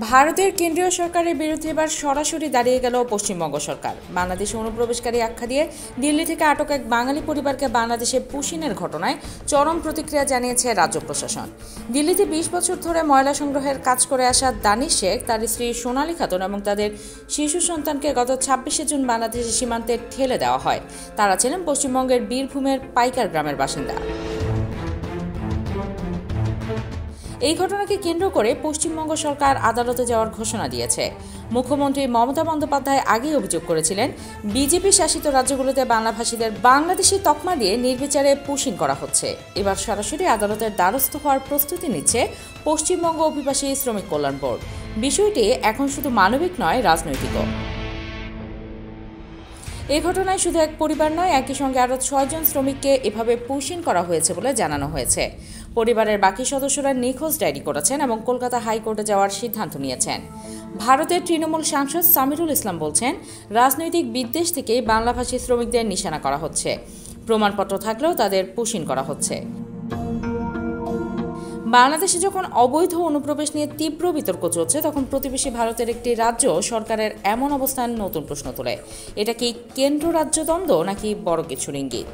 ভারতের কেন্দ্রীয় সরকারের বিরুদ্ধে এবার সরাসরি দাঁড়িয়ে গেল পশ্চিমবঙ্গ সরকার। বাংলাদেশে অনুপ্রবেশকারী আখ্যা দিয়ে দিল্লি থেকে আটক এক বাঙালি পরিবারকে বাংলাদেশে পুশিনের ঘটনায় চরম প্রতিক্রিয়া জানিয়েছে রাজ্য প্রশাসন। দিল্লিতে ২০ বছর ধরে ময়লা সংগ্রহের কাজ করে আসা দানিশ শেখ, তার স্ত্রী সোনালী খাতুন এবং তাদের শিশু সন্তানকে গত ২৬শে জুন বাংলাদেশের সীমান্তে ঠেলে দেওয়া হয়। তারা ছিলেন পশ্চিমবঙ্গের বীরভূমের পাইকার গ্রামের বাসিন্দা। এই ঘটনাকে কেন্দ্র করে পশ্চিমবঙ্গ সরকার আদালতে যাওয়ার ঘোষণা দিয়েছে। মুখ্যমন্ত্রী মমতা বন্দ্যোপাধ্যায় আগেই অভিযোগ করেছিলেন, বিজেপি শাসিত রাজ্যগুলোতে বাংলাভাষীদের বাংলাদেশি তকমা দিয়ে নির্বিচারে পুশিং করা হচ্ছে। এবার সরাসরি আদালতের দ্বারস্থ হওয়ার প্রস্তুতি নিচ্ছে পশ্চিমবঙ্গ অভিবাসী শ্রমিক কল্যাণ বোর্ড। বিষয়টি এখন শুধু মানবিক নয়, রাজনৈতিকও। এই ঘটনায় শুধু এক পরিবার নয়, একই সঙ্গে আরও ৬ জন শ্রমিককে এভাবে পুশিং করা হয়েছে বলে জানানো হয়েছে। পরিবারের বাকি সদস্যরা নিখোঁজ ডায়েরি করেছেন এবং কলকাতা হাইকোর্টে যাওয়ার সিদ্ধান্ত নিয়েছেন। ভারতের তৃণমূল সাংসদ সামিরুল ইসলাম বলছেন, রাজনৈতিক বিদ্বেষ থেকেই বাংলাভাষী শ্রমিকদের নিশানা করা হচ্ছে। প্রমাণপত্র থাকলেও তাদের পুশিং করা হচ্ছে। বাংলাদেশে যখন অবৈধ অনুপ্রবেশ নিয়ে তীব্র বিতর্ক চলছে, তখন প্রতিবেশী ভারতের একটি রাজ্য সরকারের এমন অবস্থান নতুন প্রশ্ন তোলে। এটা কি কেন্দ্র রাজ্য দ্বন্দ্ব নাকি বড় কিছুর ইঙ্গিত?